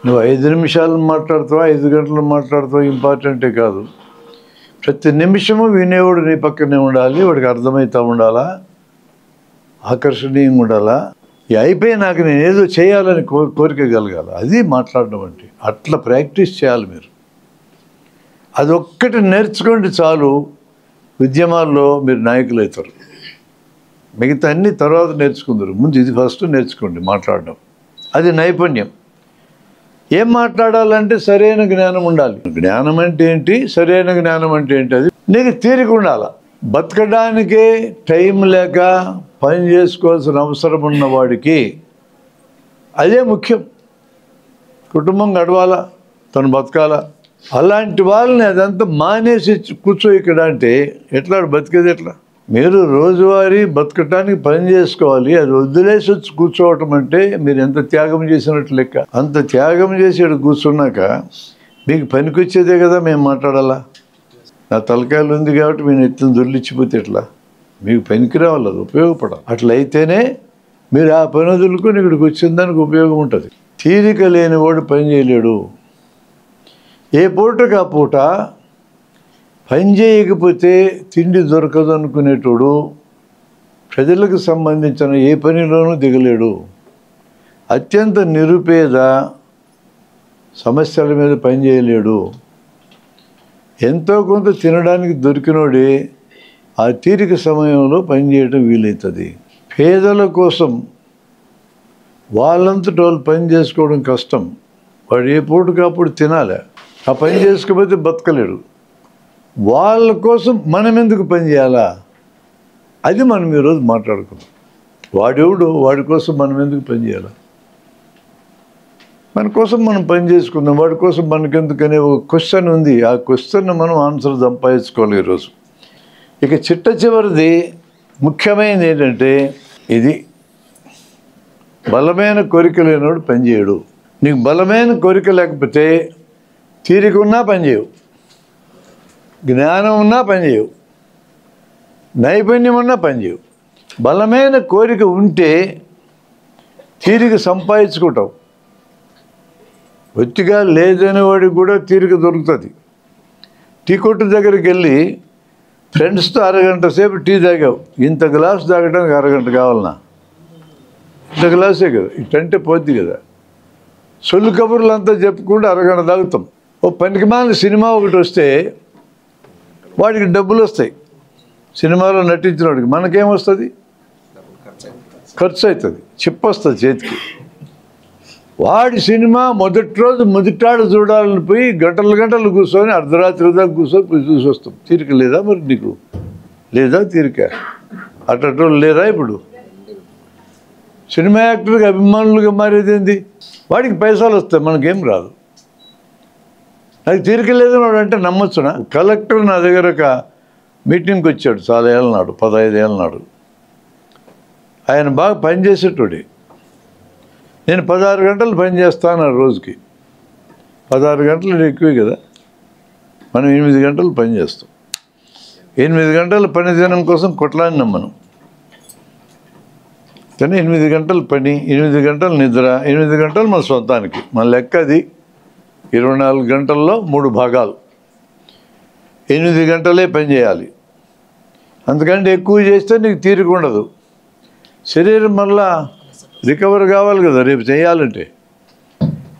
నువ్వు 5 నిమిషాలు మాట్లాడుతావా 5 గంటలు మాట్లాడుతావా ఇంపార్టెంటే కాదు. ప్రతి నిమిషము వినేవాడు నీ పక్కనే ఉండాలి, వాడికి అర్థమవుతూ ఉండాలా, ఆకర్షణీయంగా ఉండాలా. అయిపోయినాక నేను ఏదో చేయాలని కోరిక కలగాలి. అది మాట్లాడడం అంటే. అట్లా ప్రాక్టీస్ చేయాలి మీరు. అదొక్కటి నేర్చుకోండి చాలు, ఉద్యమాల్లో మీరు నాయకులు అవుతారు. మిగతా అన్ని తర్వాత నేర్చుకుందరు, ముందు ఇది ఫస్ట్ నేర్చుకోండి మాట్లాడడం. అది నైపుణ్యం. ఏం మాట్లాడాలంటే సరైన జ్ఞానం ఉండాలి. జ్ఞానం అంటే ఏంటి, సరైన జ్ఞానం అంటే ఏంటి, అది నీకు తీరిక ఉండాలి. బతకడానికే టైం లేక పని చేసుకోవాల్సిన అవసరం ఉన్నవాడికి అదే ముఖ్యం. కుటుంబం గడవాలా, తను బతకాలా. అలాంటి వాళ్ళని అదంతా మానేసి కూర్చో ఇక్కడ అంటే ఎట్లా బతికేది ఎట్లా? మీరు రోజువారీ బతకటానికి పని చేసుకోవాలి, అది వదిలేసి వచ్చి కూర్చోవటం అంటే మీరు ఎంత త్యాగం చేసినట్టు లెక్క. అంత త్యాగం చేసి ఇక్కడ కూర్చున్నాక మీకు పనికొచ్చేదే కదా మేము మాట్లాడాలా. నా తలకాయలు ఉంది కాబట్టి మేము ఎత్తున దొర్లిచ్చిపోతే ఎట్లా? మీకు పనికి రావాలి, అది ఉపయోగపడాలి. అట్లయితేనే మీరు ఆ పని వదులుకొని ఇక్కడికి వచ్చిన దానికి ఉపయోగం ఉంటుంది. తీరిక లేనివాడు పని చేయలేడు. ఏ పూటకు ఆ పూట పని చేయకపోతే తిండి దొరకదు అనుకునేటోడు ప్రజలకు సంబంధించిన ఏ పనిలోనూ దిగలేడు. అత్యంత నిరుపేద సమస్యల మీద పని చేయలేడు. ఎంతో కొంత తినడానికి దొరికినోడే ఆ తీరిక సమయంలో పనిచేయడం వీలవుతుంది. పేదల కోసం వాళ్ళంతటి వాళ్ళు పని చేసుకోవడం కష్టం. వాడు ఏ పూటకు అప్పుడు తినాలి. ఆ పని చేసుకోకపోతే బతకలేడు. వాళ్ళ కోసం మనం ఎందుకు పని చేయాలా, అది మనం ఈరోజు మాట్లాడుకుందాం. వాడెవడు, వాడి కోసం మనం ఎందుకు పని చేయాలా? మన కోసం మనం పని చేసుకుందాం, వాడి కోసం మనకెందుకనే ఒక క్వశ్చన్ ఉంది. ఆ క్వశ్చన్ మనం ఆన్సర్ సంపాదించుకోవాలి ఈరోజు. ఇక చిట్ట చివరిది ముఖ్యమైనది ఏంటంటే, ఇది బలమైన కోరిక లేనివాడు పని చేయడు. నీకు బలమైన కోరిక లేకపోతే తీరిక ఉన్నా పని చేయవు, జ్ఞానం ఉన్నా పని చేయవు, నైపుణ్యం ఉన్నా పని చేయవు. బలమైన కోరిక ఉంటే తీరిక సంపాదించుకుంటావు. ఒత్తిగా లేదని వాడికి కూడా తీరిక దొరుకుతుంది. టీ కొట్టు దగ్గరికి వెళ్ళి ఫ్రెండ్స్తో అరగంట సేపు టీ తాగావు, ఇంత గ్లాసు తాగడానికి అరగంట కావాలన్నా? ఇంత గ్లాసే కదా, ఇటంటే పోద్ది కదా. సొల్లు కబుర్లు అంతా చెప్పుకుంటూ అరగంట తాగుతాం. ఓ పనికిమాలిన సినిమా ఒకటి వస్తే వాడికి డబ్బులు వస్తాయి, సినిమాలో నటించిన వాడికి. మనకేమొస్తుంది? ఖర్చు అవుతుంది, చిప్పొస్తుంది చేతికి. వాడి సినిమా మొదటి రోజు మొదటాడు చూడాలని పోయి గంటలు గంటలు కూర్చొని అర్ధరాత్రి దాకా కూర్చొని చూసి వస్తాం. తీరిక లేదా మరి నీకు? లేదా తీరిక? అట్టోళ్ళు లేరా ఇప్పుడు? సినిమా యాక్టర్కి అభిమానులుగా మారేది ఏంది? వాడికి పైసలు వస్తాయి, మనకేం రాదు. నాకు తీరిక లేదని వాడు అంటే నమ్మొచ్చునా? కలెక్టర్ నా దగ్గర ఒక మీటింగ్కి వచ్చాడు చాలా ఏళ్ళ నాడు, 15 ఏళ్ళ నాడు. ఆయన బాగా పనిచేసేటోడే. నేను 16 గంటలు పని చేస్తాను రోజుకి. 16 గంటలు ఎక్కువే కదా, మనం 8 గంటలు పని చేస్తాం. 8 గంటల పని దినం కోసం కొట్లాడినాం మనం. కానీ 8 గంటలు పని, 8 గంటలు నిద్ర, 8 గంటలు మన సొంతానికి. మన లెక్క అది 24 గంటల్లో 3 భాగాలు. 8 గంటలే పని చేయాలి. అందుకంటే ఎక్కువ చేస్తే నీకు తీరిక ఉండదు. శరీరం మళ్ళా రికవర్ కావాలి కదా రేపు చేయాలంటే.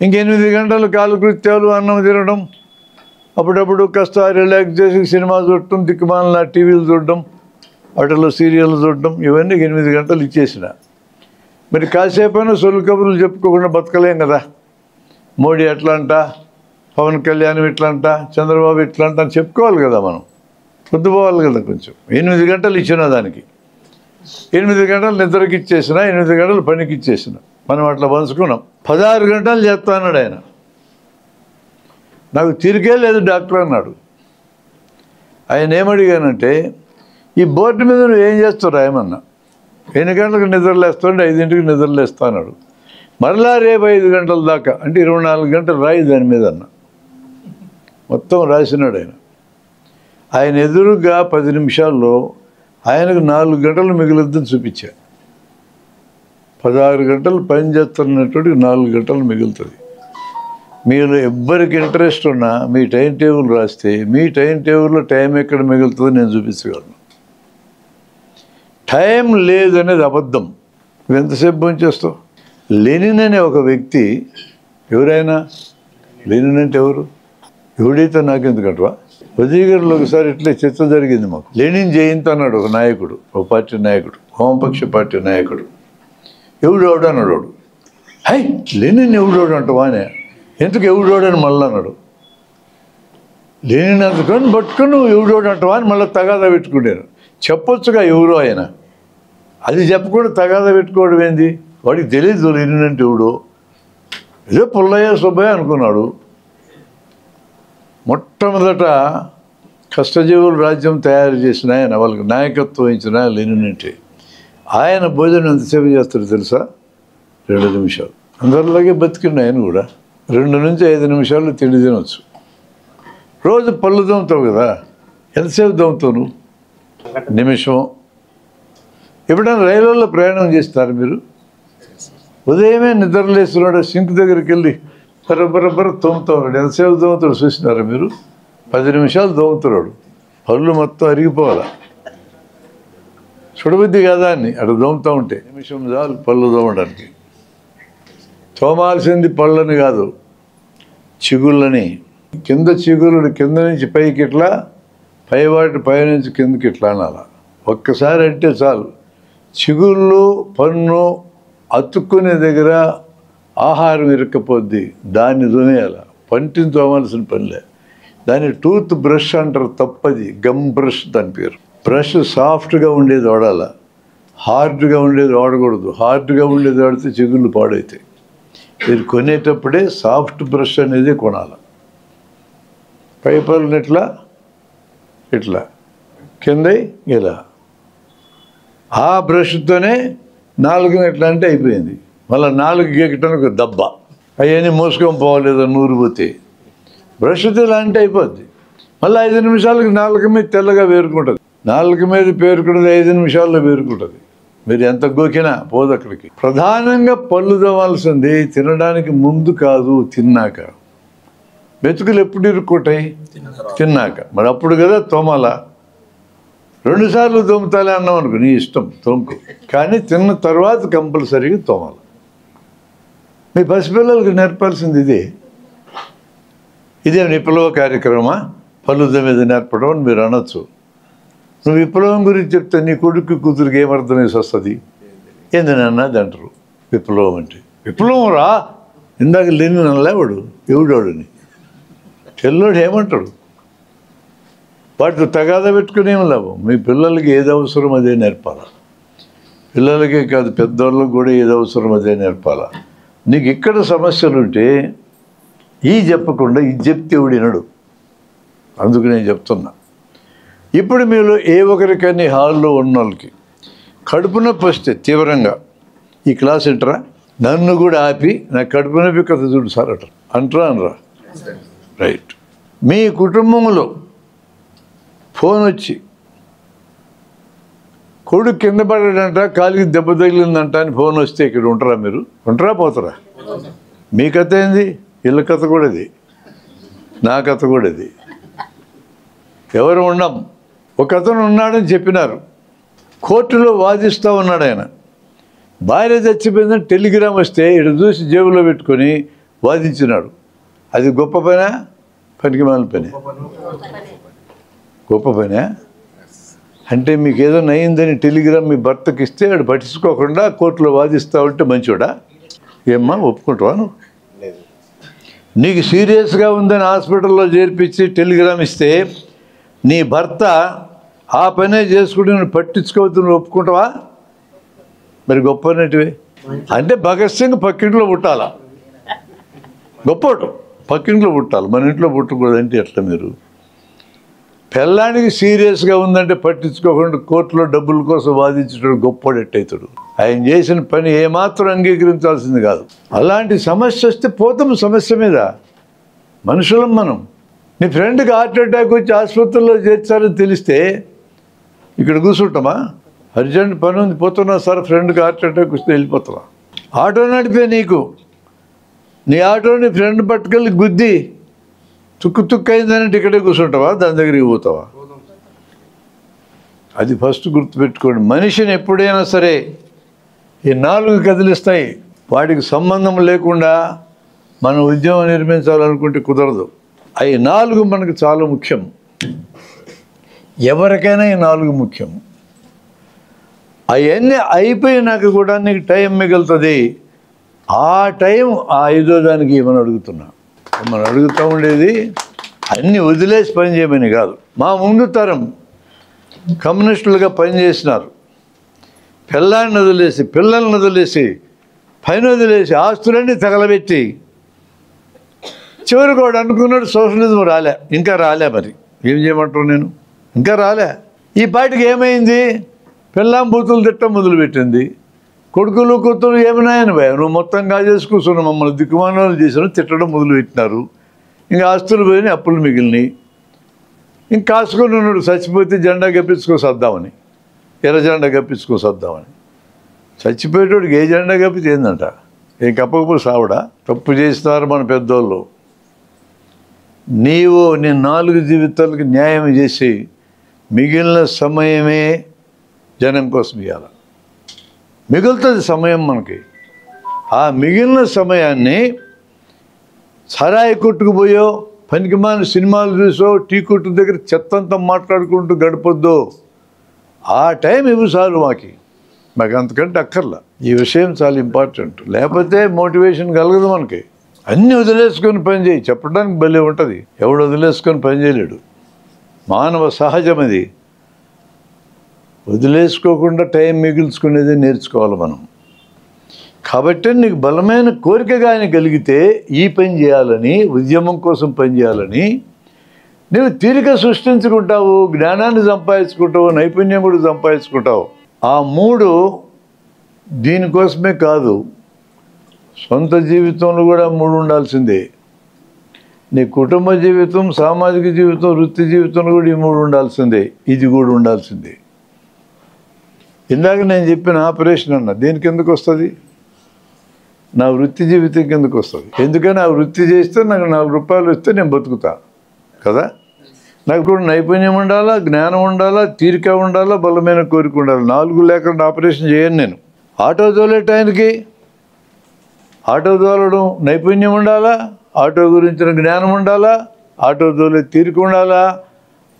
ఇంక 8 గంటలు కాలకృత్యాలు, అన్నం తినడం, అప్పుడప్పుడు కాస్త రిలాక్స్ చేసి సినిమా చూడటం, దిక్కుమాలిన టీవీలు చూడడం, వాటిలో సీరియల్ చూడడం, ఇవన్నీ 8 గంటలు ఇచ్చేసిన. మరి కాసేపైనా సొల్లు కబుర్లు చెప్పుకోకుండా బతకలేం కదా. మోడీ ఎట్లా అంట, పవన్ కళ్యాణ్ ఇట్లా అంట, చంద్రబాబు ఇట్లా అంట అని చెప్పుకోవాలి కదా మనం. పొద్దుపోవాలి కదా కొంచెం. 8 గంటలు ఇచ్చిన దానికి 8 గంటలు నిద్రకి ఇచ్చేసిన, 8 గంటలు పనికి ఇచ్చేసిన. మనం అట్లా పంచుకున్నాం. 16 గంటలు చేస్తా అన్నాడు ఆయన. నాకు తీరికే లేదు డాక్టర్ అన్నాడు. ఆయన ఏమడిగానంటే, ఈ బోర్డు మీద నువ్వు ఏం చేస్తావు రాయమన్నా. 8 గంటలకు నిద్రలేస్తుంటే 5ంటికి నిద్రలేస్తా అన్నాడు. మరలా రేపు 5 గంటల దాకా అంటే 24 గంటలు రాయి దాని మీద అన్న. మొత్తం రాసినాడు ఆయన. ఆయన ఎదురుగా 10 నిమిషాల్లో ఆయనకు 4 గంటలు మిగులుద్దని చూపించా. 16 గంటలు పని చేస్తున్నటువంటి 4 గంటలు మిగులుతుంది. మీరు ఎవ్వరికి ఇంట్రెస్ట్ ఉన్నా మీ టైం టేబుల్ రాస్తే మీ టైం టేబుల్లో టైం ఎక్కడ మిగులుతుందో నేను చూపించగలను. టైం లేదనేది అబద్ధం. నువ్వు ఎంతసేపు భోంచేస్తావు? లెనిన్ అనే ఒక వ్యక్తి, ఎవరైనా లెనిన్ అంటే ఎవరు? ఎవడైతే నాకెందుకంటవా? ఉదయగిరిలో ఒకసారి ఇట్లే చర్చ జరిగింది మాకు. లెనిన్ జయంతి అన్నాడు ఒక నాయకుడు, ఒక పార్టీ నాయకుడు, వామపక్ష పార్టీ నాయకుడు. ఎవడోడు అన్నాడు వాడు. హై, లెనిన్ ఎవడోడు అంటవా అని. ఎందుకు ఎవడోడని మళ్ళీ అన్నాడు. లెనిన్ అందుకొని పట్టుకొని నువ్వు ఎవడోడు అంటవా అని మళ్ళీ తగాదా పెట్టుకున్నాను. చెప్పొచ్చుగా ఎవరో ఆయన, అది చెప్పకుండా తగాదా పెట్టుకోవడం ఏంది? వాడికి తెలియదు లెనిన్ అంటే ఎవడో. ఏదో పుల్లయ్య సుబ్బయ్య అనుకున్నాడు. మొట్టమొదట కష్టజీవుల రాజ్యం తయారు చేసిన ఆయన, వాళ్ళకి నాయకత్వం వహించిన లెనిన్ అంటే. ఆయన భోజనం ఎంతసేపు చేస్తాడు తెలుసా? 2 నిమిషాలు. అందరిలాగే బతికిండు ఆయన కూడా. 2 నుంచి 5 నిమిషాలు తిండి తినొచ్చు. రోజు పళ్ళు దోముతావు కదా, ఎంతసేపు దోముతావు నువ్వు? నిమిషం. ఎప్పుడైనా రైళ్ళల్లో ప్రయాణం చేస్తారు మీరు? ఉదయమే నిద్రలేస్తున్నాడు, సింక్ దగ్గరికి వెళ్ళి బరబరబర తోముతూ ఉన్నాడు. ఎంతసేపు దోముతాడు చూసినారా మీరు? 10 నిమిషాలు దోముతున్నాడు. పళ్ళు మొత్తం అరిగిపోవాలా? చూడబుద్ధి కదా అని అక్కడ దోముతూ ఉంటే. నిమిషం చాలు పళ్ళు దోమడానికి. తోమాల్సింది పళ్ళని కాదు, చిగుళ్ళని. కింద చిగురుడు కింద నుంచి పైకి ఇట్లా, పైవాటి పైనుంచి కిందకి ఇట్లా అనాల. ఒక్కసారి అంటే చాలు. చిగుళ్ళు పన్ను అతుక్కునే దగ్గర ఆహారం ఇరక్కపోద్ది, దాన్ని దునేయాల. పంటిని తోమాల్సిన పనిలే. దాన్ని టూత్ బ్రష్ అంటారు, తప్పది. గమ్ బ్రష్ దాని పేరు. బ్రష్ సాఫ్ట్గా ఉండేది వాడాల, హార్డ్గా ఉండేది వాడకూడదు. హార్డ్గా ఉండేది వాడితే చిగుళ్ళు పాడవుతాయి. మీరు కొనేటప్పుడే సాఫ్ట్ బ్రష్ అనేది కొనాలి. పై పళ్ళని ఇట్లా ఇట్లా, కింద ఇలా. ఆ బ్రష్తోనే నాలుగుని ఎట్లా అంటే అయిపోయింది. మళ్ళీ 4 గీకటానికి ఒక దెబ్బ. అవన్నీ మోసుకొని పోవాలేదో నూరు పోతే. బ్రష్తో ఇలా అంటే అయిపోద్ది. మళ్ళీ 5 నిమిషాలకి నాలుగు మీద తెల్లగా వేరుకుంటుంది. నాలుగు మీద పేరుకుంటుంది, 5 నిమిషాల్లో వేరుకుంటుంది. మీరు ఎంత గోకినా పోదు అక్కడికి. ప్రధానంగా పళ్ళు తోమాల్సింది తినడానికి ముందు కాదు, తిన్నాక. మెతుకులు ఎప్పుడు ఇరుక్కుంటాయి? తిన్నాక. మరి అప్పుడు కదా తోమాలా. 2 సార్లు తోముతాలే అన్నాం అనుకో, నీ ఇష్టం తోముకు. కానీ తిన్న తర్వాత కంపల్సరీగా తోమాలి. మీ పసిపిల్లలకు నేర్పాల్సింది ఇదే. ఇదే విప్లవ కార్యక్రమమా? పళ్ళు మీద నేర్పడం అని మీరు అనొచ్చు. నువ్వు విప్లవం గురించి చెప్తే నీ కొడుకు కూతురికి ఏమర్థమేసి వస్తుంది? ఏందని అన్నది అంటారు విప్లవం అంటే. విప్లవం రా, ఇందాక లేని నల్లేవాడు ఎవడోడని. తెల్లోడు ఏమంటాడు? వాటితో తగాదా పెట్టుకుని ఏం లాభం? మీ పిల్లలకి ఏది అవసరం అదే నేర్పాలా. పిల్లలకే కాదు, పెద్దవాళ్ళకి కూడా ఏది అవసరం అదే నేర్పాలా. నీకు ఇక్కడ సమస్యలుంటే ఈ చెప్పకుండా ఇది చెప్తే ఎవడినడు. అందుకు నేను చెప్తున్నా. ఇప్పుడు మీరు ఏ ఒకరికని హాల్లో ఉన్న వాళ్ళకి కడుపు నొప్పి వస్తే తీవ్రంగా, ఈ క్లాస్ వింటరా? నన్ను కూడా ఆపి నా కడుపు నొప్పి కథ చూడు సార్ అంటరా అనరా? రైట్. మీ కుటుంబంలో ఫోన్ వచ్చి కొడుకు కింద పడాడంట, కాలికి దెబ్బ తగిలిందంట అని ఫోన్ వస్తే ఇక్కడ ఉంటారా? మీరు ఉంటారా పోతారా? మీ కథ ఏంది? వీళ్ళ కథ కూడా ఇది, నా కథ కూడా ఇది. ఎవరు ఉన్నాం? ఒక అతను ఉన్నాడని చెప్పినారు, కోర్టులో వాదిస్తూ ఉన్నాడు ఆయన. భార్య చచ్చిపోయిందని టెలిగ్రామ్ వస్తే ఇటు చూసి జేబులో పెట్టుకొని వాదించినాడు. అది గొప్ప పనా? పనికి మాలిన పని. గొప్ప పనా? అంటే మీకు ఏదో నయ్యిందని టెలిగ్రామ్ మీ భర్తకి ఇస్తే వాడు పట్టించుకోకుండా కోర్టులో వాదిస్తూ ఉంటే మంచోడా? ఏమ్మా ఒప్పుకుంటావా నువ్వు? నీకు సీరియస్గా ఉందని హాస్పిటల్లో చేర్పించి టెలిగ్రామ్ ఇస్తే నీ భర్త ఆ పనే చేసుకుంటే నువ్వు పట్టించుకోవద్దు, నువ్వు ఒప్పుకుంటావా? మరి గొప్ప అన్నట్టువే. అంటే భగత్ సింగ్ పక్కింట్లో పుట్టాలా? గొప్పోడు పక్కింట్లో పుట్టాలి, మన ఇంట్లో పుట్టకూడదంటే ఎట్లా? మీరు పెళ్ళానికి సీరియస్గా ఉందంటే పట్టించుకోకుండా కోర్టులో డబ్బుల కోసం వాదించడం గొప్పోడు ఎట్టయితాడు? ఆయన చేసిన పని ఏమాత్రం అంగీకరించాల్సింది కాదు. అలాంటి సమస్య వస్తే పోతాం సమస్య మీద. మనుషులం మనం. నీ ఫ్రెండ్కి హార్ట్ అటాక్ వచ్చి ఆసుపత్రిలో చేర్చారని తెలిస్తే ఇక్కడ కూర్చుంటామా? అర్జెంట్ పని ఉంది పోతున్నా సార్, ఫ్రెండ్కి హార్ట్ అటాక్ వస్తే వెళ్ళిపోతావా? ఆటో నడిపే నీకు నీ ఆటోని ఫ్రెండ్ పట్టుకెళ్ళి గుద్ది తుక్కు అయిందని ఇక్కడే కూర్చుంటావా, దాని దగ్గరికి పోతావా? అది ఫస్ట్ గుర్తుపెట్టుకోండి. మనిషిని ఎప్పుడైనా సరే ఈ 4 కదిలిస్తాయి. వాటికి సంబంధం లేకుండా మనం ఉద్యమం నిర్మించాలనుకుంటే కుదరదు. అవి 4 మనకు చాలా ముఖ్యం. ఎవరికైనా ఈ 4 ముఖ్యం. అవన్నీ అయిపోయినాక కూడా నీకు టైం మిగులుతుంది. ఆ టైం ఆ 5వ దానికి మనం అడుగుతూ ఉండేది అన్నీ వదిలేసి పని చేయమని కాదు. మా ముందు తరం కమ్యూనిస్టులుగా పనిచేసినారు. పిల్లాన్ని వదిలేసి, పిల్లల్ని వదిలేసి, పైన వదిలేసి, ఆస్తులన్నీ తగలబెట్టి చివరికి వాడు అనుకున్నాడు సోషలిజం ఇంకా రాలే. మరి ఏం చేయమంటారు? నేను ఇంకా రాలే. ఈ పాటికి ఏమైంది? పిల్లం బూతులు తిట్టం మొదలుపెట్టింది. కొడుకులు కూతురు ఏమైనాయని భయ, నువ్వు మొత్తం కాజేసి కూర్చున్నావు, మమ్మల్ని దిక్కుమానాలు చేసాను, తిట్టడం మొదలుపెట్టినారు. ఇంకా ఆస్తులు పోయినాయి, అప్పులు మిగిలినాయి. ఇంక కాసుకొని ఉన్నాడు, చచ్చిపోతే జెండా గప్పించుకోసొద్దామని, ఎర్ర జెండా గప్పించుకోసొద్దామని. చచ్చిపోయేటోడికి ఏ జెండా కప్పితే ఏందంట? ఏం కప్పకపోతే సావడా? తప్పు చేస్తున్నారు మన పెద్దోళ్ళు. నీవు నీ 4 జీవితాలకు న్యాయం చేసి మిగిలిన సమయమే జనం కోసం ఇవ్వాలి. మిగులుతుంది సమయం మనకి. ఆ మిగిలిన సమయాన్ని సరాయి కొట్టుకుపోయో, పనికిమాలిన సినిమాలు చూసో, టీ కొట్టు దగ్గర చెత్తంతా మాట్లాడుకుంటూ గడపొద్దు. ఆ టైం ఇవి చాలు మాకు అంతకంటే అక్కర్లా. ఈ విషయం చాలా ఇంపార్టెంట్. లేకపోతే మోటివేషన్ కలగదు మనకి. అన్నీ వదిలేసుకొని పని చేయి, చెప్పడానికి భలే ఉంటుంది. ఎవడు వదిలేసుకొని పని చేయలేడు. మానవ సహజం అది. వదిలేసుకోకుండా టైం మిగుల్చుకునేది నేర్చుకోవాలి మనం. కాబట్టి నీకు బలమైన కోరిక కానీ కలిగితే ఈ పని చేయాలని, ఉద్యమం కోసం పని చేయాలని నువ్వు తీరిక సృష్టించుకుంటావు, జ్ఞానాన్ని సంపాదించుకుంటావు, నైపుణ్యం కూడా సంపాదించుకుంటావు. ఆ 3 దీనికోసమే కాదు, సొంత జీవితంలో కూడా 3 ఉండాల్సిందే. నీ కుటుంబ జీవితం, సామాజిక జీవితం, వృత్తి జీవితంలో కూడా ఈ 3 ఉండాల్సిందే. ఇది కూడా ఉండాల్సిందే. ఇందాక నేను చెప్పిన ఆపరేషన్ అన్న దేనికి ఎందుకు వస్తుంది? నా వృత్తి జీవితం కిందకు వస్తుంది. ఎందుకని ఆ వృత్తి చేస్తే నాకు 4 రూపాయలు వస్తే నేను బతుకుతా కదా. నాకు కూడా నైపుణ్యం ఉండాలా, జ్ఞానం ఉండాలా, తీరిక ఉండాలా, బలమైన కోరిక ఉండాలి. 4 లేకుండా ఆపరేషన్ చేయను నేను. ఆటో తోలే టైంకి ఆటో తోలడం నైపుణ్యం ఉండాలా, ఆటో గురించిన జ్ఞానం ఉండాలా, ఆటో తోలే తీరిక ఉండాలా,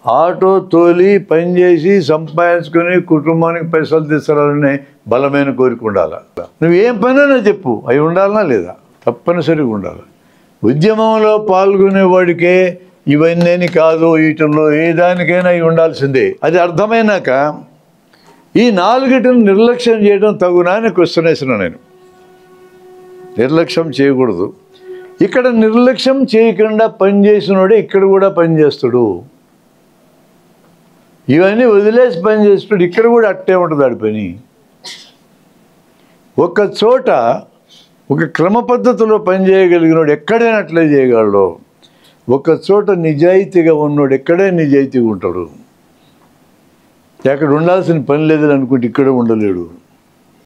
ఆటో తోలి పనిచేసి సంపాదించుకొని కుటుంబానికి పైసలు తీసుకురావాలనే బలమైన కోరిక ఉండాలా. నువ్వేం పనైనా చెప్పు, అవి ఉండాలనా లేదా? తప్పనిసరిగా ఉండాలి. ఉద్యమంలో పాల్గొనేవాడికే ఇవన్నీ కాదు, వీటిల్లో ఏ దానికైనా ఇవి ఉండాల్సిందే. అది అర్థమైనాక ఈ 4టిని నిర్లక్ష్యం చేయడం తగునా అని క్వశ్చన్ వేసిన నేను. నిర్లక్ష్యం చేయకూడదు. ఇక్కడ నిర్లక్ష్యం చేయకుండా పనిచేసినోడే ఇక్కడ కూడా పనిచేస్తాడు. ఇవన్నీ వదిలేసి పని చేస్తాడు, ఇక్కడ కూడా అట్టే ఉంటుంది ఆడి పని. ఒక చోట ఒక క్రమ పద్ధతిలో పనిచేయగలిగినోడు ఎక్కడైనా అట్లే చేయగలడు. ఒక చోట నిజాయితీగా ఉన్నోడు ఎక్కడే నిజాయితీగా ఉంటాడు. అక్కడ ఉండాల్సిన పని లేదని అనుకుంటే ఇక్కడ ఉండలేడు.